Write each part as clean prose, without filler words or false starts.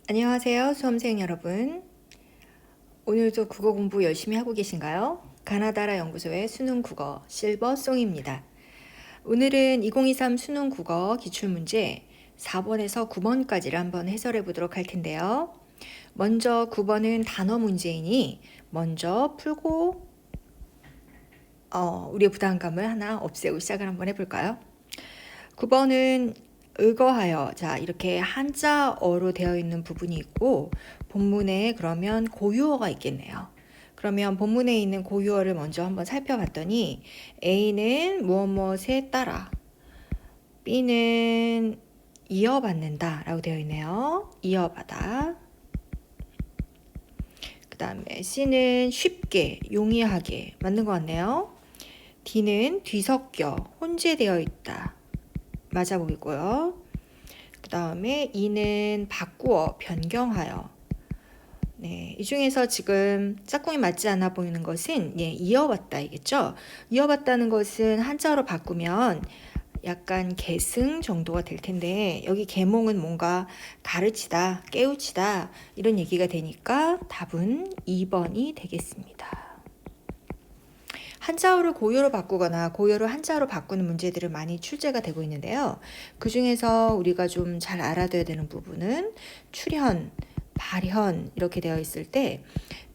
안녕하세요, 수험생 여러분. 오늘도 국어 공부 열심히 하고 계신가요? 가나다라 연구소의 수능 국어 실버송입니다. 오늘은 2023 수능 국어 기출문제 4번에서 9번까지를 한번 해설해 보도록 할 텐데요. 먼저 9번은 단어 문제이니 먼저 풀고 우리의 부담감을 하나 없애고 시작을 한번 해볼까요? 9번은 의거하여, 자, 이렇게 한자어로 되어 있는 부분이 있고 본문에 그러면 고유어가 있겠네요. 그러면 본문에 있는 고유어를 먼저 한번 살펴봤더니 A는 무엇 무엇에 따라, B는 이어받는다 라고 되어 있네요. 이어받아. 그 다음에 C는 쉽게, 용이하게, 맞는 것 같네요. D는 뒤섞여, 혼재되어 있다, 맞아 보이고요. 그 다음에 E는 바꾸어, 변경하여. 네, 이 중에서 지금 짝꿍이 맞지 않아 보이는 것은 이어받다 이겠죠. 이어받다는 것은 한자어로 바꾸면 약간 계승 정도가 될 텐데 여기 계몽은 뭔가 가르치다, 깨우치다 이런 얘기가 되니까 답은 2번이 되겠습니다. 한자어를 고유어로 바꾸거나 고유어를 한자어로 바꾸는 문제들은 많이 출제가 되고 있는데요. 그 중에서 우리가 좀 잘 알아둬야 되는 부분은 출현, 발현 이렇게 되어 있을 때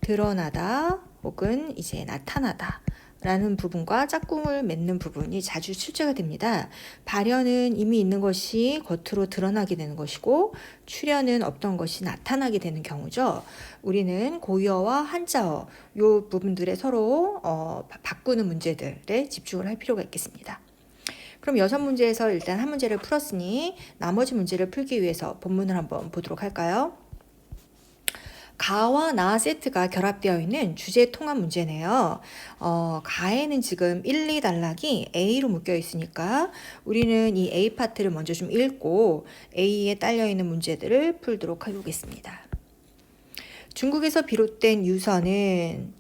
드러나다 혹은 이제 나타나다 라는 부분과 짝꿍을 맺는 부분이 자주 출제가 됩니다. 발현은 이미 있는 것이 겉으로 드러나게 되는 것이고 출현은 없던 것이 나타나게 되는 경우죠. 우리는 고유어와 한자어 이 부분들에 서로 바꾸는 문제들에 집중을 할 필요가 있겠습니다. 그럼 6문제에서 일단 한 문제를 풀었으니 나머지 문제를 풀기 위해서 본문을 한번 보도록 할까요? 가와 나 세트가 결합되어 있는 주제 통합 문제네요. 가에는 지금 1, 2단락이 A로 묶여 있으니까 우리는 이 A 파트를 먼저 좀 읽고 A에 딸려 있는 문제들을 풀도록 해보겠습니다. 중국에서 비롯된 유서는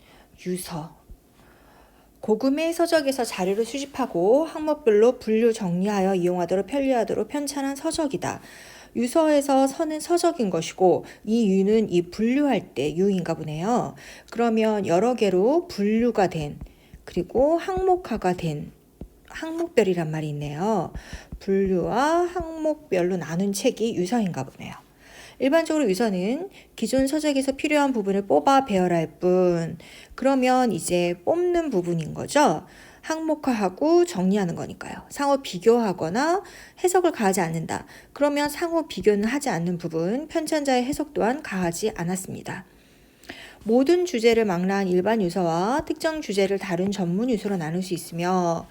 고금의 서적에서 자료를 수집하고 항목별로 분류 정리하여 이용하도록 편리하도록 편찬한 서적이다. 유서에서 서는 서적인 것이고 이 유는 이 분류할 때 유인가 보네요. 그러면 여러 개로 분류가 된 그리고 항목화가 된 항목별이란 말이 있네요. 분류와 항목별로 나눈 책이 유서인가 보네요. 일반적으로 유서는 기존 서적에서 필요한 부분을 뽑아 배열할 뿐, 그러면 이제 뽑는 부분인 거죠. 항목화하고 정리하는 거니까요. 상호 비교하거나 해석을 가하지 않는다. 그러면 상호 비교는 하지 않는 부분, 편찬자의 해석 또한 가하지 않았습니다. 모든 주제를 망라한 일반 유서와 특정 주제를 다룬 전문 유서로 나눌 수 있으며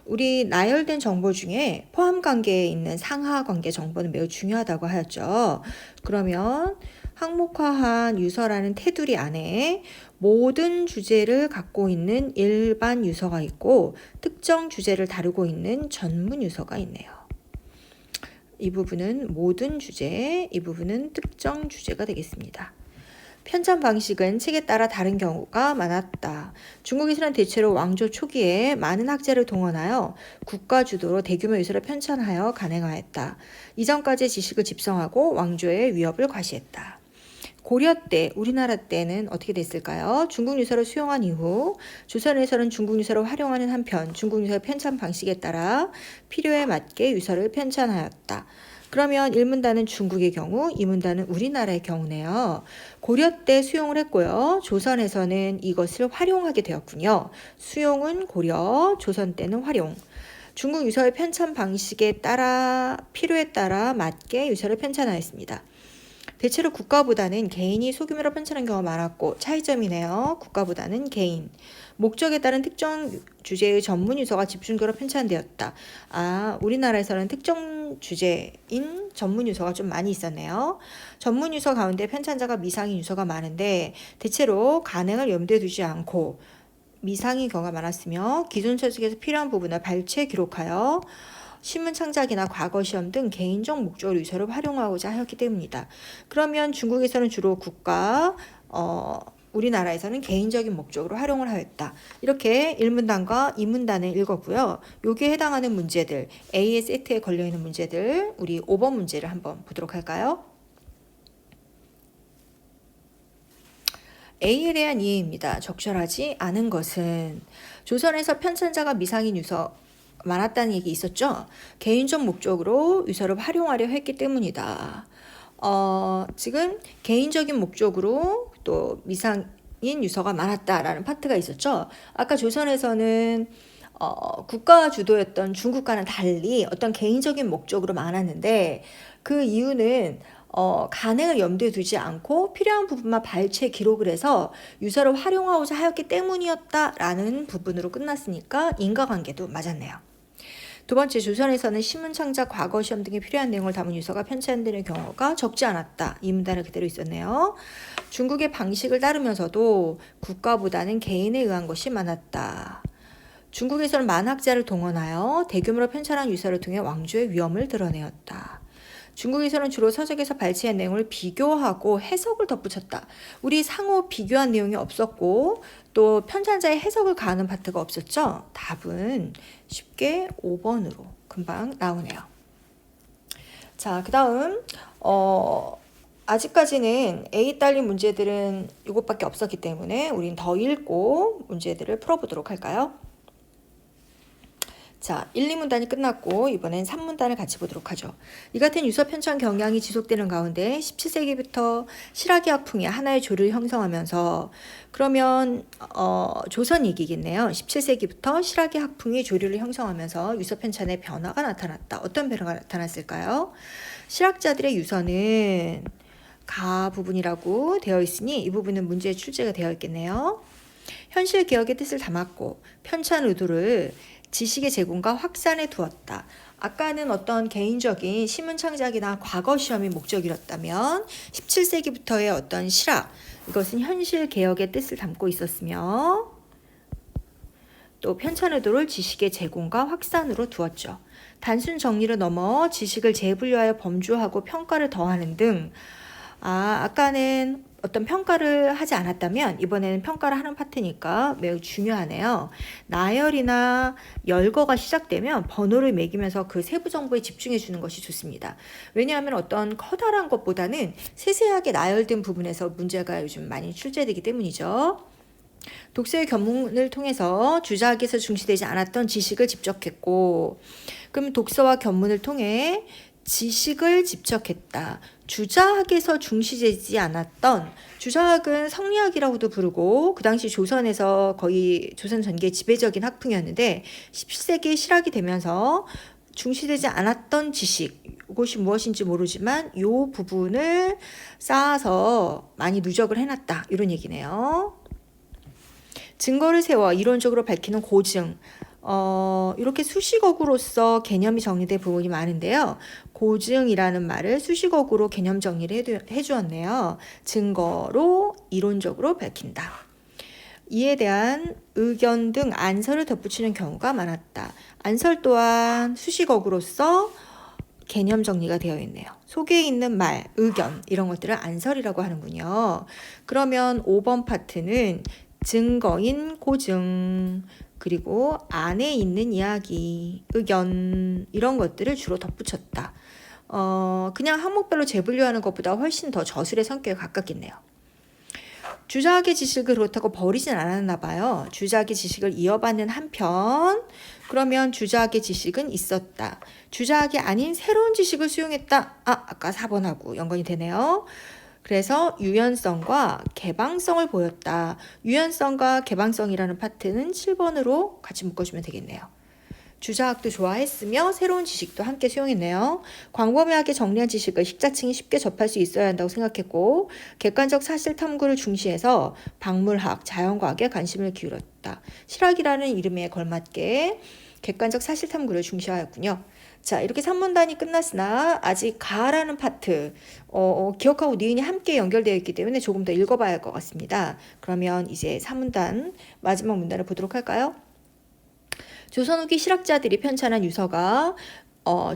우리 나열된 정보 중에 포함 관계에 있는 상하 관계 정보는 매우 중요하다고 하였죠. 그러면 항목화한 유서라는 테두리 안에 모든 주제를 갖고 있는 일반 유서가 있고 특정 주제를 다루고 있는 전문 유서가 있네요. 이 부분은 모든 주제, 이 부분은 특정 주제가 되겠습니다. 편찬 방식은 책에 따라 다른 경우가 많았다. 중국에서는 대체로 왕조 초기에 많은 학자를 동원하여 국가 주도로 대규모 유서를 편찬하여 간행하였다. 이전까지 지식을 집성하고 왕조의 위협을 과시했다. 고려 때, 우리나라 때는 어떻게 됐을까요? 중국 유서를 수용한 이후 조선에서는 중국 유서를 활용하는 한편 중국 유서의 편찬 방식에 따라 필요에 맞게 유서를 편찬하였다. 그러면 1문단은 중국의 경우, 2문단은 우리나라의 경우네요. 고려 때 수용을 했고요. 조선에서는 이것을 활용하게 되었군요. 수용은 고려, 조선 때는 활용. 중국 유서의 편찬 방식에 따라 필요에 따라 맞게 유서를 편찬하였습니다. 대체로 국가보다는 개인이 소규모로 편찬한 경우가 많았고 차이점이네요. 국가보다는 개인. 목적에 따른 특정 주제의 전문 유서가 집중적으로 편찬되었다. 우리나라에서는 특정 주제인 전문 유서가 좀 많이 있었네요. 전문 유서 가운데 편찬자가 미상인 유서가 많은데 대체로 간행을 염두에 두지 않고 미상인 경우가 많았으며 기존 서적에서 필요한 부분을 발췌 기록하여 신문 창작이나 과거 시험 등 개인적 목적으로 유서를 활용하고자 하였기 때문이다. 그러면 중국에서는 주로 국가, 우리나라에서는 개인적인 목적으로 활용을 하였다. 이렇게 1문단과 2문단을 읽었고요. 여기에 해당하는 문제들, A의 세트에 걸려있는 문제들, 우리 5번 문제를 한번 보도록 할까요? A에 대한 이해입니다. 적절하지 않은 것은 조선에서 편찬자가 미상인 유서 많았다는 얘기 있었죠? 개인적 목적으로 유서를 활용하려 했기 때문이다. 지금 개인적인 목적으로 또 미상인 유서가 많았다라는 파트가 있었죠. 아까 조선에서는 국가 주도였던 중국과는 달리 어떤 개인적인 목적으로 많았는데 그 이유는 간행을 염두에 두지 않고 필요한 부분만 발췌 기록을 해서 유서를 활용하고자 하였기 때문이었다라는 부분으로 끝났으니까 인과관계도 맞았네요. 두 번째, 조선에서는 신문 창작, 과거 시험 등에 필요한 내용을 담은 유서가 편찬되는 경우가 적지 않았다. 이 문단은 그대로 있었네요. 중국의 방식을 따르면서도 국가보다는 개인에 의한 것이 많았다. 중국에서는 만학자를 동원하여 대규모로 편찬한 유서를 통해 왕조의 위엄을 드러내었다. 중국에서는 주로 서적에서 발췌한 내용을 비교하고 해석을 덧붙였다. 우리 상호 비교한 내용이 없었고 또 편찬자의 해석을 가하는 파트가 없었죠. 답은 쉽게 5번으로 금방 나오네요. 자, 그 다음 아직까지는 A 딸린 문제들은 이것밖에 없었기 때문에 우린 더 읽고 문제들을 풀어보도록 할까요? 자, 1, 2문단이 끝났고 이번엔 3문단을 같이 보도록 하죠. 이 같은 유서 편찬 경향이 지속되는 가운데 17세기부터 실학의 학풍이 하나의 조를 형성하면서 그러면 조선 얘기겠네요. 17세기부터 실학의 학풍이 조류를 형성하면서 유서 편찬의 변화가 나타났다. 어떤 변화가 나타났을까요? 실학자들의 유서는 가 부분이라고 되어 있으니 이 부분은 문제에 출제가 되어 있겠네요. 현실 개혁의 뜻을 담았고 편찬 의도를 지식의 제공과 확산에 두었다. 아까는 어떤 개인적인 신문 창작이나 과거 시험이 목적이었다면 17세기부터의 어떤 실학, 이것은 현실 개혁의 뜻을 담고 있었으며 또 편찬 의도를 지식의 제공과 확산으로 두었죠. 단순 정리를 넘어 지식을 재분류하여 범주하고 평가를 더하는 등 아까는 어떤 평가를 하지 않았다면 이번에는 평가를 하는 파트니까 매우 중요하네요. 나열이나 열거가 시작되면 번호를 매기면서 그 세부 정보에 집중해 주는 것이 좋습니다. 왜냐하면 어떤 커다란 것보다는 세세하게 나열된 부분에서 문제가 요즘 많이 출제되기 때문이죠. 독서의 견문을 통해서 주자학에서 중시되지 않았던 지식을 집적했고, 그럼 독서와 견문을 통해 지식을 집적했다. 주자학에서 중시되지 않았던, 주자학은 성리학이라고도 부르고 그 당시 조선에서 거의 조선 전기의 지배적인 학풍이었는데 17세기 실학이 되면서 중시되지 않았던 지식, 이것이 무엇인지 모르지만 이 부분을 쌓아서 많이 누적을 해놨다, 이런 얘기네요. 증거를 세워 이론적으로 밝히는 고증, 이렇게 수식어구로서 개념이 정리된 부분이 많은데요. 고증이라는 말을 수식어구로 개념 정리를 해주었네요. 증거로 이론적으로 밝힌다. 이에 대한 의견 등 안설을 덧붙이는 경우가 많았다. 안설 또한 수식어구로서 개념 정리가 되어 있네요. 속에 있는 말, 의견 이런 것들을 안설이라고 하는군요. 그러면 5번 파트는 증거인 고증, 그리고 안에 있는 이야기, 의견 이런 것들을 주로 덧붙였다. 그냥 항목별로 재분류하는 것보다 훨씬 더 저술의 성격에 가깝겠네요. 주자학의 지식을 그렇다고 버리진 않았나 봐요. 주자학의 지식을 이어받는 한편, 그러면 주자학의 지식은 있었다. 주자학이 아닌 새로운 지식을 수용했다. 아까 4번하고 연관이 되네요. 그래서 유연성과 개방성을 보였다. 유연성과 개방성이라는 파트는 7번으로 같이 묶어주면 되겠네요. 주자학도 좋아했으며 새로운 지식도 함께 수용했네요. 광범위하게 정리한 지식을 식자층이 쉽게 접할 수 있어야 한다고 생각했고 객관적 사실 탐구를 중시해서 박물학, 자연과학에 관심을 기울였다. 실학이라는 이름에 걸맞게 객관적 사실 탐구를 중시하였군요. 자, 이렇게 3문단이 끝났으나 아직 가라는 파트 기억하고 니은이 함께 연결되어 있기 때문에 조금 더 읽어봐야 할 것 같습니다. 그러면 이제 3문단 마지막 문단을 보도록 할까요? 조선 후기 실학자들이 편찬한 유서가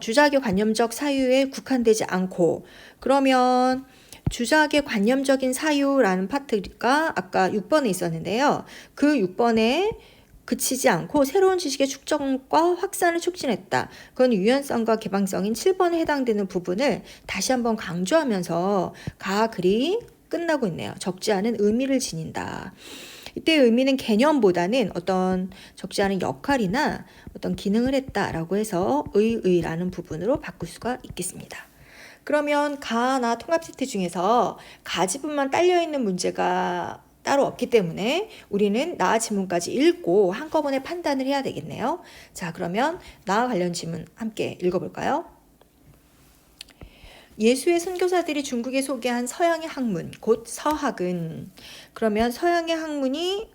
주자학의 관념적 사유에 국한되지 않고, 그러면 주자학의 관념적인 사유라는 파트가 아까 6번에 있었는데요. 그 6번에 그치지 않고 새로운 지식의 축적과 확산을 촉진했다. 그건 유연성과 개방성인 7번에 해당되는 부분을 다시 한번 강조하면서 가, 그리, 끝나고 있네요. 적지 않은 의미를 지닌다. 이때 의미는 개념보다는 어떤 적지 않은 역할이나 어떤 기능을 했다라고 해서 의라는 부분으로 바꿀 수가 있겠습니다. 그러면 가나 통합 세트 중에서 가 지분만 딸려있는 문제가 따로 없기 때문에 우리는 나 지문까지 읽고 한꺼번에 판단을 해야 되겠네요. 자, 그러면 나와 관련 지문 함께 읽어볼까요? 예수의 선교사들이 중국에 소개한 서양의 학문, 곧 서학은, 그러면 서양의 학문이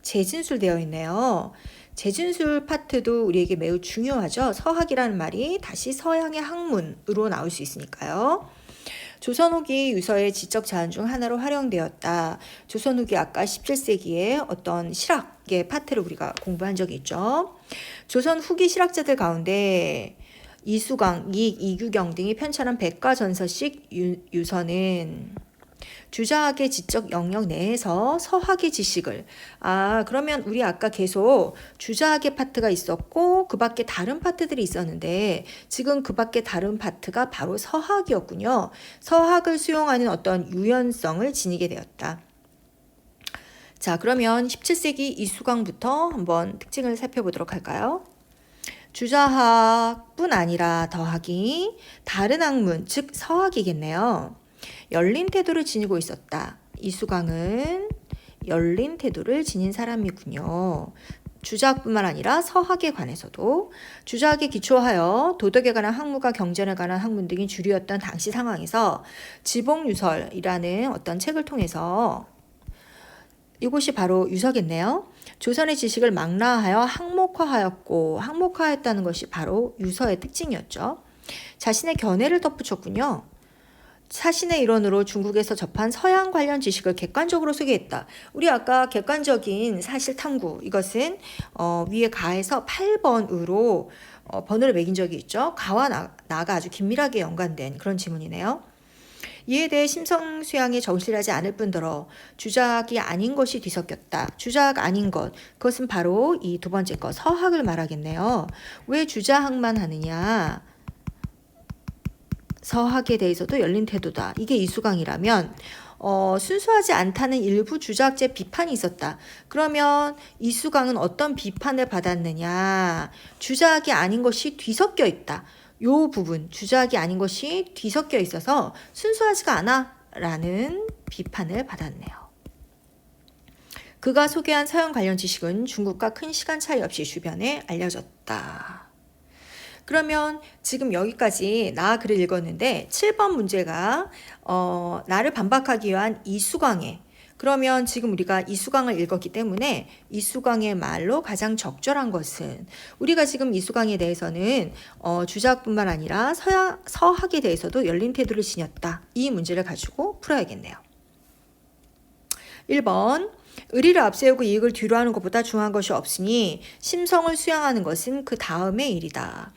재진술되어 있네요. 재진술 파트도 우리에게 매우 중요하죠. 서학이라는 말이 다시 서양의 학문으로 나올 수 있으니까요. 조선 후기 유서의 지적 자원 중 하나로 활용되었다. 조선 후기 아까 17세기에 어떤 실학의 파트를 우리가 공부한 적이 있죠. 조선 후기 실학자들 가운데 이수강, 이규경 등이 편찬한 백과전서식 유서는 주자학의 지적 영역 내에서 서학의 지식을 그러면 우리 아까 계속 주자학의 파트가 있었고 그 밖에 다른 파트들이 있었는데 지금 그 밖에 다른 파트가 바로 서학이었군요. 서학을 수용하는 어떤 유연성을 지니게 되었다. 자, 그러면 17세기 이수강부터 한번 특징을 살펴보도록 할까요? 주자학뿐 아니라 더하기 다른 학문, 즉 서학이겠네요. 열린 태도를 지니고 있었다. 이수강은 열린 태도를 지닌 사람이군요. 주자학뿐만 아니라 서학에 관해서도 주자학에 기초하여 도덕에 관한 학문과 경전에 관한 학문 등이 주류였던 당시 상황에서 지봉유설이라는 어떤 책을 통해서 이곳이 바로 유서겠네요. 조선의 지식을 망라하여 항목화하였고 항목화했다는 것이 바로 유서의 특징이었죠. 자신의 견해를 덧붙였군요. 사신의 일원으로 중국에서 접한 서양 관련 지식을 객관적으로 소개했다. 우리 아까 객관적인 사실 탐구 이것은 위에 가에서 8번으로 번호를 매긴 적이 있죠. 가와 나가 아주 긴밀하게 연관된 그런 지문이네요. 이에 대해 심성 수양에 정실하지 않을 뿐더러 주자학이 아닌 것이 뒤섞였다. 주자학 아닌 것, 그것은 바로 이 두 번째 거 서학을 말하겠네요. 왜 주자학만 하느냐? 서학에 대해서도 열린 태도다. 이게 이수강이라면 순수하지 않다는 일부 주자학제 비판이 있었다. 그러면 이수강은 어떤 비판을 받았느냐? 주자학이 아닌 것이 뒤섞여 있다. 요 부분, 주자학이 아닌 것이 뒤섞여 있어서 순수하지가 않아 라는 비판을 받았네요. 그가 소개한 서양 관련 지식은 중국과 큰 시간 차이 없이 주변에 알려졌다. 그러면 지금 여기까지 나 글을 읽었는데 7번 문제가 나를 반박하기 위한 이수강의, 그러면 지금 우리가 이수강을 읽었기 때문에 이수강의 말로 가장 적절한 것은, 우리가 지금 이수강에 대해서는 주자학뿐만 아니라 서학에 대해서도 열린 태도를 지녔다. 이 문제를 가지고 풀어야겠네요. 1번 의리를 앞세우고 이익을 뒤로하는 것보다 중요한 것이 없으니 심성을 수양하는 것은 그 다음의 일이다.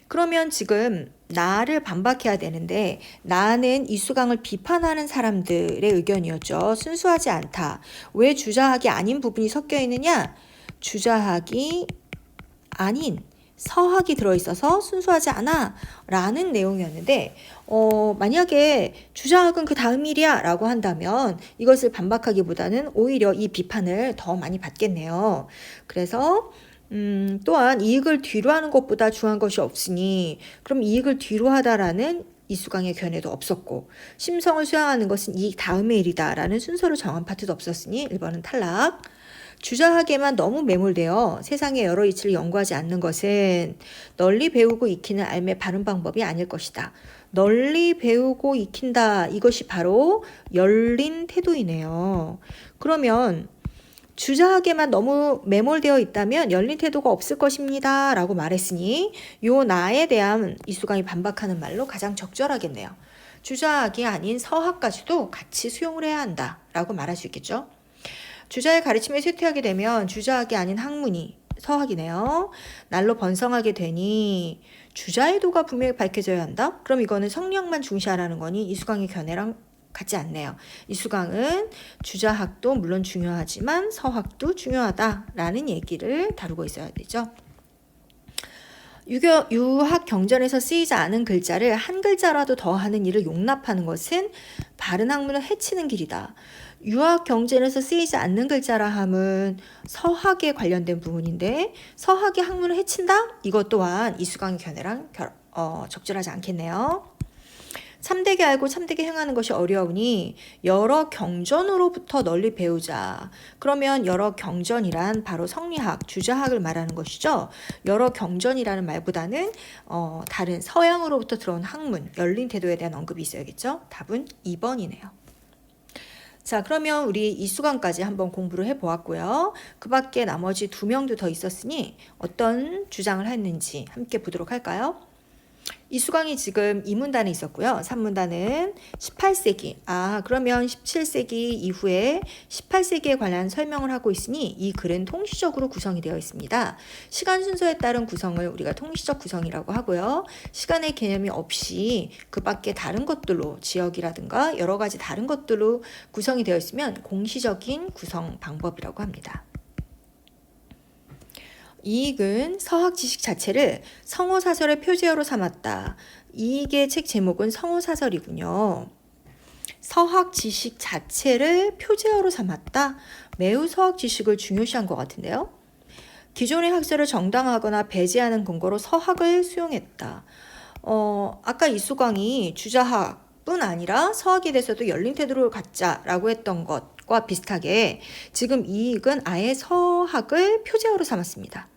그러면 지금 나를 반박해야 되는데 나는 이수강을 비판하는 사람들의 의견이었죠. 순수하지 않다. 왜 주자학이 아닌 부분이 섞여 있느냐? 주자학이 아닌 서학이 들어있어서 순수하지 않아 라는 내용이었는데 만약에 주자학은 그 다음 일이야 라고 한다면 이것을 반박하기보다는 오히려 이 비판을 더 많이 받겠네요. 그래서 또한 이익을 뒤로하는 것보다 중요한 것이 없으니, 그럼 이익을 뒤로하다라는 이수강의 견해도 없었고 심성을 수양하는 것은 이 다음의 일이다 라는 순서를 정한 파트도 없었으니 1번은 탈락. 주자학에만 너무 매몰되어 세상의 여러 이치를 연구하지 않는 것은 널리 배우고 익히는 삶의 바른 방법이 아닐 것이다. 널리 배우고 익힌다, 이것이 바로 열린 태도이네요. 그러면 주자학에만 너무 매몰되어 있다면 열린 태도가 없을 것입니다 라고 말했으니 요 나에 대한 이수강이 반박하는 말로 가장 적절하겠네요. 주자학이 아닌 서학까지도 같이 수용을 해야 한다 라고 말할 수 있겠죠. 주자의 가르침에 쇠퇴하게 되면 주자학이 아닌 학문이 서학이네요. 날로 번성하게 되니 주자의 도가 분명히 밝혀져야 한다? 그럼 이거는 성령만 중시하라는 거니 이수강의 견해랑 같지 않네요. 이수강은 주자학도 물론 중요하지만 서학도 중요하다라는 얘기를 다루고 있어야 되죠. 유학 경전에서 쓰이지 않은 글자를 한 글자라도 더하는 일을 용납하는 것은 바른 학문을 해치는 길이다. 유학 경전에서 쓰이지 않는 글자라 함은 서학에 관련된 부분인데 서학의 학문을 해친다? 이것 또한 이수강의 견해랑 적절하지 않겠네요. 참되게 알고 참되게 행하는 것이 어려우니 여러 경전으로부터 널리 배우자. 그러면 여러 경전이란 바로 성리학, 주자학을 말하는 것이죠. 여러 경전이라는 말보다는 다른 서양으로부터 들어온 학문, 열린 태도에 대한 언급이 있어야겠죠. 답은 2번이네요. 자, 그러면 우리 이수강까지 한번 공부를 해보았고요. 그 밖에 나머지 2명도 더 있었으니 어떤 주장을 했는지 함께 보도록 할까요? 이수강이 지금 2문단에 있었고요. 3문단은 18세기. 그러면 17세기 이후에 18세기에 관한 설명을 하고 있으니 이 글은 통시적으로 구성이 되어 있습니다. 시간 순서에 따른 구성을 우리가 통시적 구성이라고 하고요. 시간의 개념이 없이 그 밖에 다른 것들로 지역이라든가 여러 가지 다른 것들로 구성이 되어 있으면 공시적인 구성 방법이라고 합니다. 이익은 서학 지식 자체를 성어사설의 표제어로 삼았다. 이익의 책 제목은 성어사설이군요. 서학 지식 자체를 표제어로 삼았다. 매우 서학 지식을 중요시한 것 같은데요. 기존의 학설을 정당화하거나 배제하는 근거로 서학을 수용했다. 아까 이수광이 주자학뿐 아니라 서학에 대해서도 열린 태도를 갖자라고 했던 것과 비슷하게 지금 이익은 아예 서학을 표제어로 삼았습니다.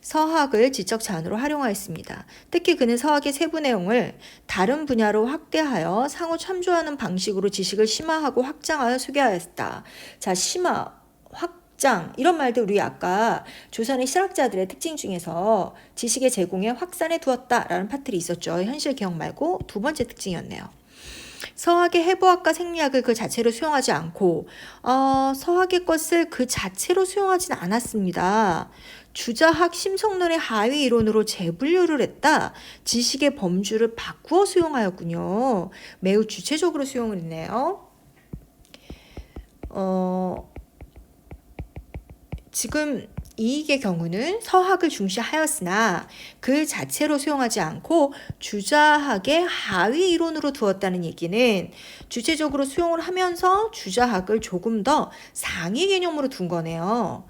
서학을 지적 자원으로 활용하였습니다. 특히 그는 서학의 세부 내용을 다른 분야로 확대하여 상호 참조하는 방식으로 지식을 심화하고 확장하여 소개하였다. 자, 심화, 확장 이런 말들 우리 아까 조선의 실학자들의 특징 중에서 지식의 제공에 확산해 두었다라는 파트이 있었죠. 현실 기억 말고 2번째 특징이었네요. 서학의 해부학과 생리학을 그 자체로 수용하지 않고 서학의 것을 그 자체로 수용하진 않았습니다. 주자학 심성론의 하위 이론으로 재분류를 했다. 지식의 범주를 바꾸어 수용하였군요. 매우 주체적으로 수용을 했네요. 지금 이익의 경우는 서학을 중시하였으나 그 자체로 수용하지 않고 주자학의 하위 이론으로 두었다는 얘기는 주체적으로 수용을 하면서 주자학을 조금 더 상위 개념으로 둔 거네요.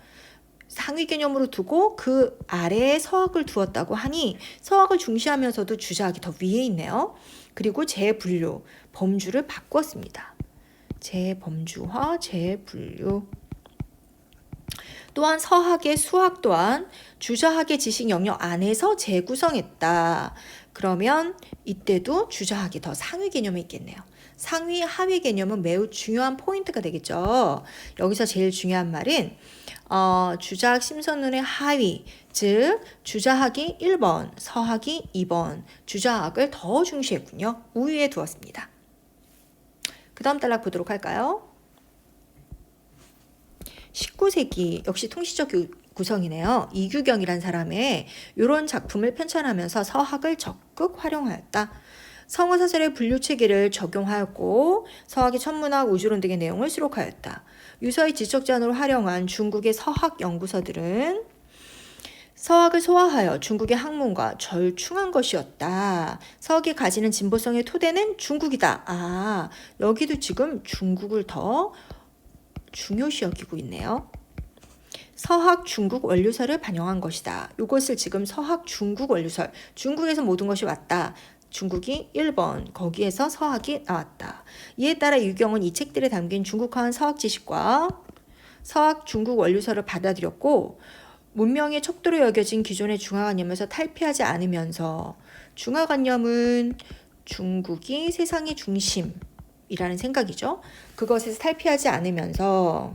상위 개념으로 두고 그 아래에 서학을 두었다고 하니 서학을 중시하면서도 주자학이 더 위에 있네요. 그리고 재분류, 범주를 바꿨습니다. 재범주화, 재분류. 또한 서학의 수학 또한 주자학의 지식 영역 안에서 재구성했다. 그러면 이때도 주자학이 더 상위 개념이 있겠네요. 상위, 하위 개념은 매우 중요한 포인트가 되겠죠. 여기서 제일 중요한 말은 주자학 심선론의 하위, 즉 주자학이 1번, 서학이 2번, 주자학을 더 중시했군요. 우위에 두었습니다. 그 다음 단락 보도록 할까요? 19세기 역시 통시적 구성이네요. 이규경이란 사람의 이런 작품을 편찬하면서 서학을 적극 활용하였다. 성어사설의 분류체계를 적용하였고 서학의 천문학, 우주론 등의 내용을 수록하였다. 유서의 지적자원으로 활용한 중국의 서학 연구서들은 서학을 소화하여 중국의 학문과 절충한 것이었다. 서학이 가지는 진보성의 토대는 중국이다. 여기도 지금 중국을 더 중요시 여기고 있네요. 서학 중국 원류설을 반영한 것이다. 이것을 지금 서학 중국 원류설, 중국에서 모든 것이 왔다. 중국이 1번, 거기에서 서학이 나왔다. 이에 따라 유경은 이 책들에 담긴 중국화한 서학 지식과 서학 중국 원류설을 받아들였고 문명의 척도로 여겨진 기존의 중화관념에서 탈피하지 않으면서 중화관념은 중국이 세상의 중심이라는 생각이죠. 그것에서 탈피하지 않으면서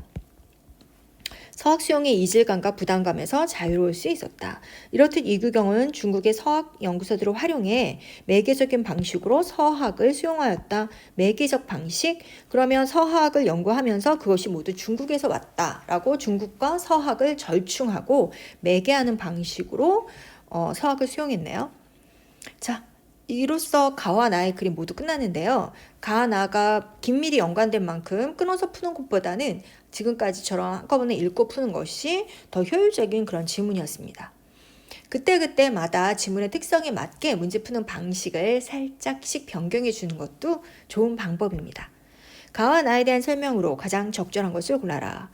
서학 수용의 이질감과 부담감에서 자유로울 수 있었다. 이렇듯 이규경은 중국의 서학 연구서들을 활용해 매개적인 방식으로 서학을 수용하였다. 매개적 방식? 그러면 서학을 연구하면서 그것이 모두 중국에서 왔다라고 중국과 서학을 절충하고 매개하는 방식으로 서학을 수용했네요. 자, 이로써 가와 나의 글이 모두 끝났는데요. 가, 나가 긴밀히 연관된 만큼 끊어서 푸는 것보다는 지금까지처럼 한꺼번에 읽고 푸는 것이 더 효율적인 그런 질문이었습니다. 그때그때마다 지문의 특성에 맞게 문제 푸는 방식을 살짝씩 변경해 주는 것도 좋은 방법입니다. 가와 나에 대한 설명으로 가장 적절한 것을 골라라.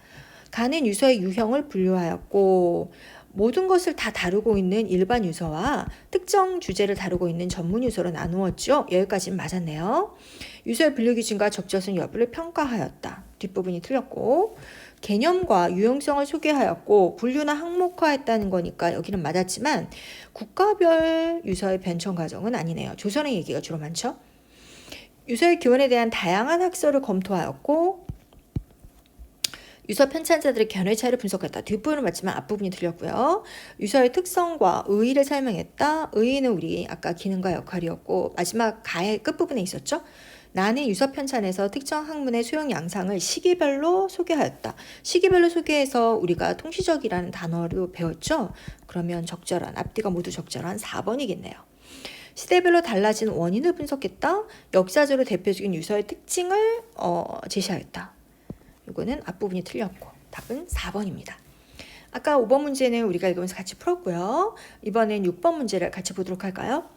가는 유서의 유형을 분류하였고 모든 것을 다 다루고 있는 일반 유서와 특정 주제를 다루고 있는 전문 유서로 나누었죠. 여기까지는 맞았네요. 유서의 분류 기준과 적절성 여부를 평가하였다. 뒷부분이 틀렸고 개념과 유용성을 소개하였고 분류나 항목화했다는 거니까 여기는 맞았지만 국가별 유서의 변천 과정은 아니네요. 조선의 얘기가 주로 많죠. 유서의 기원에 대한 다양한 학설을 검토하였고 유서 편찬자들의 견해 차이를 분석했다. 뒷부분은 맞지만 앞부분이 틀렸고요. 유서의 특성과 의의를 설명했다. 의의는 우리 아까 기능과 역할이었고 마지막 가의 끝부분에 있었죠. 나는 유서 편찬에서 특정 학문의 소용 양상을 시기별로 소개하였다. 시기별로 소개해서 우리가 통시적이라는 단어로 배웠죠. 그러면 적절한 앞뒤가 모두 적절한 4번이겠네요. 시대별로 달라진 원인을 분석했다. 역사적으로 대표적인 유서의 특징을 제시하였다. 이거는 앞부분이 틀렸고 답은 4번입니다. 아까 5번 문제는 우리가 읽으면서 같이 풀었고요. 이번엔 6번 문제를 같이 보도록 할까요?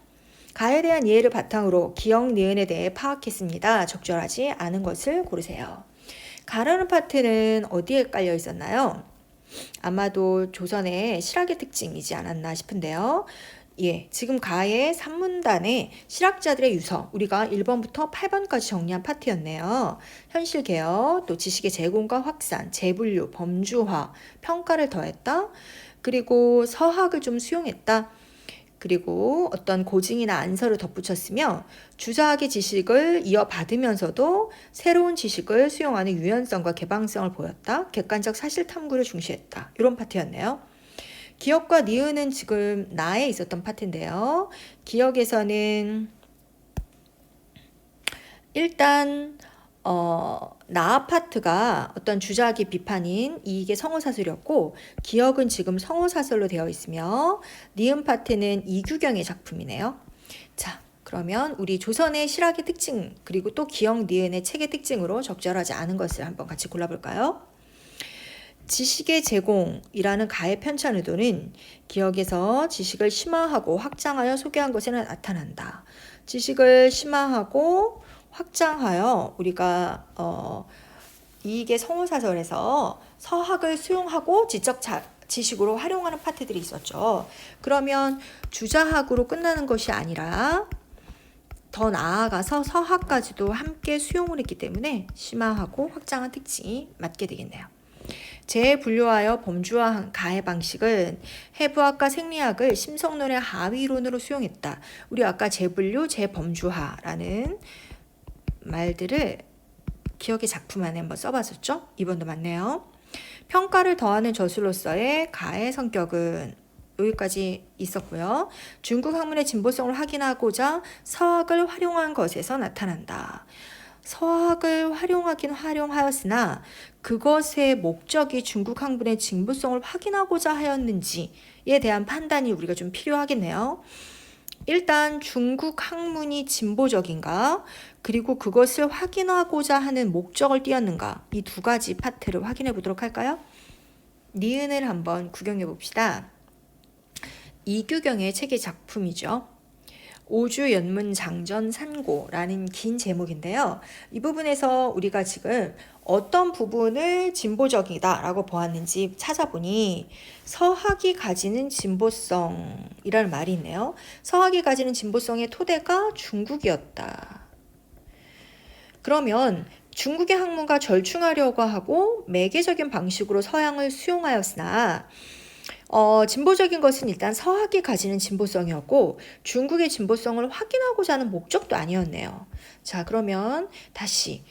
가에 대한 이해를 바탕으로 기역, 니은에 대해 파악했습니다. 적절하지 않은 것을 고르세요. 가라는 파트는 어디에 깔려 있었나요? 아마도 조선의 실학의 특징이지 않았나 싶은데요. 지금 가의 산문단의 실학자들의 유서, 우리가 1번부터 8번까지 정리한 파트였네요. 현실개혁, 또 지식의 제공과 확산, 재분류, 범주화, 평가를 더했다. 그리고 서학을 좀 수용했다. 그리고 어떤 고증이나 안서를 덧붙였으며 주자학의 지식을 이어받으면서도 새로운 지식을 수용하는 유연성과 개방성을 보였다. 객관적 사실 탐구를 중시했다. 이런 파트였네요. 기역과 니은은 지금 나에 있었던 파트인데요. 기역에서는 일단 나 파트가 어떤 주자학의 비판인 이익의 성어사설이었고 기역은 지금 성어사설로 되어 있으며 니은 파트는 이규경의 작품이네요. 자, 그러면 우리 조선의 실학의 특징 그리고 또 기역, 니은의 책의 특징으로 적절하지 않은 것을 한번 같이 골라볼까요? 지식의 제공이라는 가의 편찬 의도는 기역에서 지식을 심화하고 확장하여 소개한 것에 나타난다. 지식을 심화하고 확장하여 우리가 이익의 성우사설에서 서학을 수용하고 지적 지식으로 활용하는 파트들이 있었죠. 그러면 주자학으로 끝나는 것이 아니라 더 나아가서 서학까지도 함께 수용을 했기 때문에 심화하고 확장한 특징이 맞게 되겠네요. 재분류하여 범주화한 가해 방식은 해부학과 생리학을 심성론의 하위론으로 수용했다. 우리 아까 재분류, 재범주화라는 말들을 기억의 작품 안에 한번 써봤었죠? 이번도 맞네요. 평가를 더하는 저술로서의 가해 성격은 여기까지 있었고요. 중국 학문의 진보성을 확인하고자 서학을 활용한 것에서 나타난다. 서학을 활용하긴 활용하였으나 그것의 목적이 중국 학문의 진보성을 확인하고자 하였는지에 대한 판단이 우리가 좀 필요하겠네요. 일단 중국 학문이 진보적인가 그리고 그것을 확인하고자 하는 목적을 띄었는가 이 두 가지 파트를 확인해 보도록 할까요? 니은을 한번 구경해 봅시다. 이규경의 책의 작품이죠. 오주연문장전산고라는 긴 제목인데요. 이 부분에서 우리가 지금 어떤 부분을 진보적이다라고 보았는지 찾아보니 서학이 가지는 진보성이라는 말이 있네요. 서학이 가지는 진보성의 토대가 중국이었다. 그러면 중국의 학문과 절충하려고 하고 매개적인 방식으로 서양을 수용하였으나 진보적인 것은 일단 서학이 가지는 진보성이었고 중국의 진보성을 확인하고자 하는 목적도 아니었네요. 자, 그러면 다시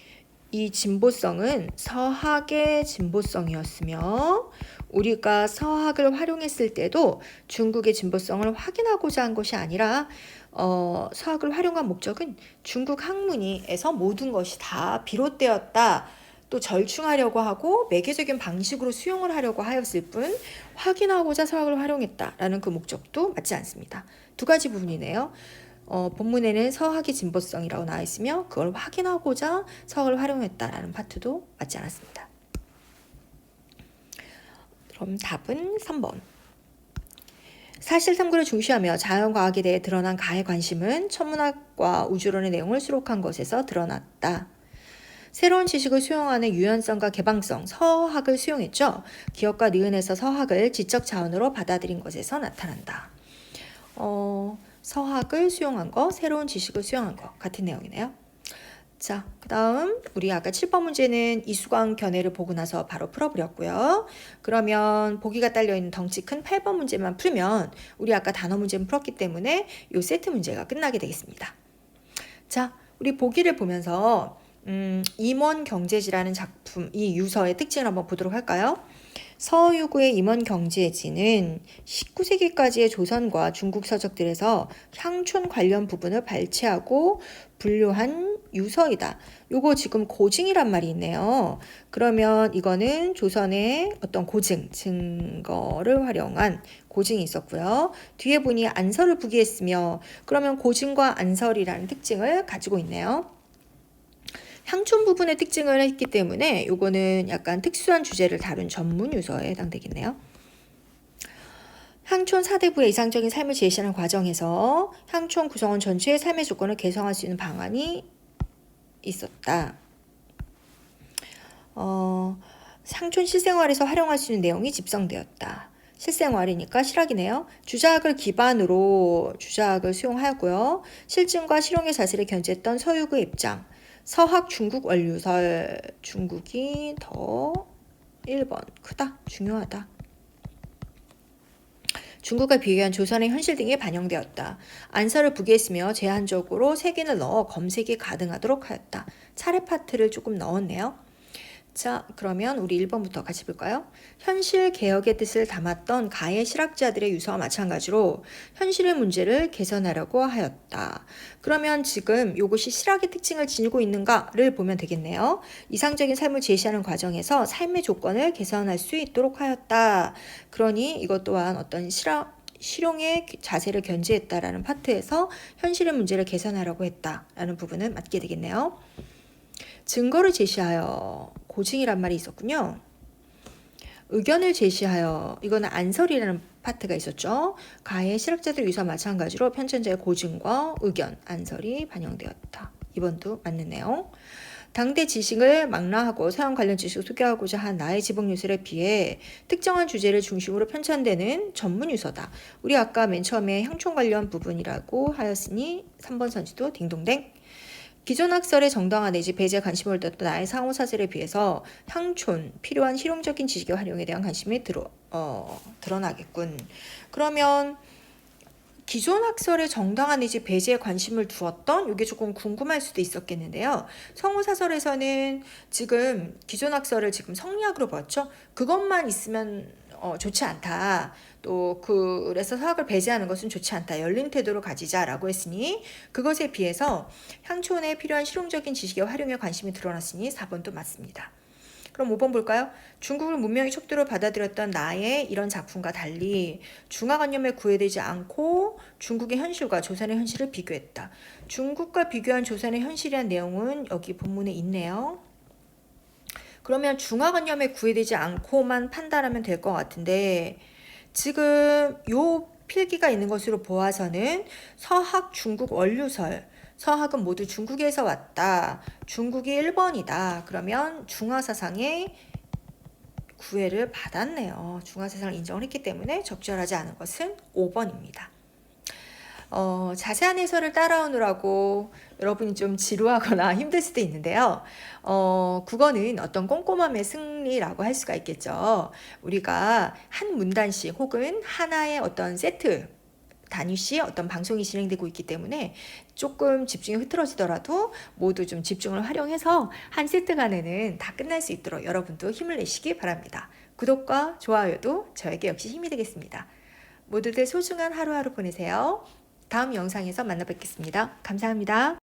이 진보성은 서학의 진보성이었으며 우리가 서학을 활용했을 때도 중국의 진보성을 확인하고자 한 것이 아니라 서학을 활용한 목적은 중국 학문에서 모든 것이 다 비롯되었다. 또 절충하려고 하고 매개적인 방식으로 수용을 하려고 하였을 뿐 확인하고자 서학을 활용했다라는 그 목적도 맞지 않습니다. 두 가지 부분이네요. 본문에는 서학의 진보성이라고 나와 있으며 그걸 확인하고자 서학을 활용했다라는 파트도 맞지 않았습니다. 그럼 답은 3번. 사실 탐구를 중시하며 자연과학에 대해 드러난 가의 관심은 천문학과 우주론의 내용을 수록한 것에서 드러났다. 새로운 지식을 수용하는 유연성과 개방성, 서학을 수용했죠. 기억과 니은에서 서학을 지적 자원으로 받아들인 것에서 나타난다. 서학을 수용한 거, 새로운 지식을 수용한 거 같은 내용이네요. 자, 그 다음 우리 아까 7번 문제는 이수광 견해를 보고 나서 바로 풀어버렸고요. 그러면 보기가 딸려있는 덩치 큰 8번 문제만 풀면 우리 아까 단어 문제는 풀었기 때문에 이 세트 문제가 끝나게 되겠습니다. 자, 우리 보기를 보면서 임원경제지라는 작품, 이 유서의 특징을 한번 보도록 할까요? 서유구의 임원경제지는 19세기까지의 조선과 중국 서적들에서 향촌 관련 부분을 발췌하고 분류한 유서이다. 요거 지금 고증이란 말이 있네요. 그러면 이거는 조선의 어떤 고증, 증거를 활용한 고증이 있었고요. 뒤에 보니 안설을 부기했으며 그러면 고증과 안설이라는 특징을 가지고 있네요. 향촌 부분의 특징을 했기 때문에 요거는 약간 특수한 주제를 다룬 전문 유서에 해당되겠네요. 향촌 사대부의 이상적인 삶을 제시하는 과정에서 향촌 구성원 전체의 삶의 조건을 개선할 수 있는 방안이 있었다. 향촌 실생활에서 활용할 수 있는 내용이 집성되었다. 실생활이니까 실학이네요. 주자학을 기반으로 주자학을 수용하였고요. 실증과 실용의 자세를 견지했던 서유구의 입장. 서학 중국 원류설, 중국이 더 1번 크다, 중요하다. 중국과 비교한 조선의 현실 등이 반영되었다. 안설을 부기했으며 제한적으로 색인을 넣어 검색이 가능하도록 하였다. 차례 파트를 조금 넣었네요. 자, 그러면 우리 1번부터 같이 볼까요? 현실 개혁의 뜻을 담았던 가의 실학자들의 유서와 마찬가지로 현실의 문제를 개선하려고 하였다. 그러면 지금 이것이 실학의 특징을 지니고 있는가를 보면 되겠네요. 이상적인 삶을 제시하는 과정에서 삶의 조건을 개선할 수 있도록 하였다. 그러니 이것 또한 어떤 실용의 자세를 견지했다라는 파트에서 현실의 문제를 개선하려고 했다라는 부분은 맞게 되겠네요. 증거를 제시하여 고증이란 말이 있었군요. 의견을 제시하여 이거는 안설이라는 파트가 있었죠. 가의 실학자들 유서와 마찬가지로 편찬자의 고증과 의견, 안설이 반영되었다. 2번도 맞는 내용. 당대 지식을 망라하고 서양 관련 지식을 소개하고자 한 나의 지복 유서에 비해 특정한 주제를 중심으로 편찬되는 전문 유서다. 우리 아까 맨 처음에 향촌 관련 부분이라고 하였으니 3번 선지도 딩동댕. 기존 학설의 정당화 내지 배제에 관심을 뒀던 나의 상호 사설에 비해서 향촌, 필요한 실용적인 지식의 활용에 대한 관심이 드러나겠군. 그러면 기존 학설의 정당화 내지 배제에 관심을 두었던 이게 조금 궁금할 수도 있었겠는데요. 성우사설에서는 지금 기존 학설을 지금 성리학으로 봤죠. 그것만 있으면 좋지 않다. 또 그래서 서학을 배제하는 것은 좋지 않다. 열린 태도로 가지자라고 했으니 그것에 비해서 향촌에 필요한 실용적인 지식의 활용에 관심이 드러났으니 4번도 맞습니다. 그럼 5번 볼까요? 중국을 문명의 척도로 받아들였던 나의 이런 작품과 달리 중화관념에 구애되지 않고 중국의 현실과 조선의 현실을 비교했다. 중국과 비교한 조선의 현실이란 내용은 여기 본문에 있네요. 그러면 중화관념에 구애되지 않고만 판단하면 될 것 같은데 지금 요 필기가 있는 것으로 보아서는 서학 중국 원류설, 서학은 모두 중국에서 왔다. 중국이 1번이다. 그러면 중화사상의 구애를 받았네요. 중화사상을 인정을 했기 때문에 적절하지 않은 것은 5번입니다. 자세한 해설을 따라오느라고 여러분이 좀 지루하거나 힘들 수도 있는데요. 그거는 어떤 꼼꼼함의 승리라고 할 수가 있겠죠. 우리가 한 문단씩 혹은 하나의 어떤 세트 단위씩 어떤 방송이 진행되고 있기 때문에 조금 집중이 흐트러지더라도 모두 좀 집중을 활용해서 한 세트간에는 다 끝날 수 있도록 여러분도 힘을 내시기 바랍니다. 구독과 좋아요도 저에게 역시 힘이 되겠습니다. 모두들 소중한 하루하루 보내세요. 다음 영상에서 만나 뵙겠습니다. 감사합니다.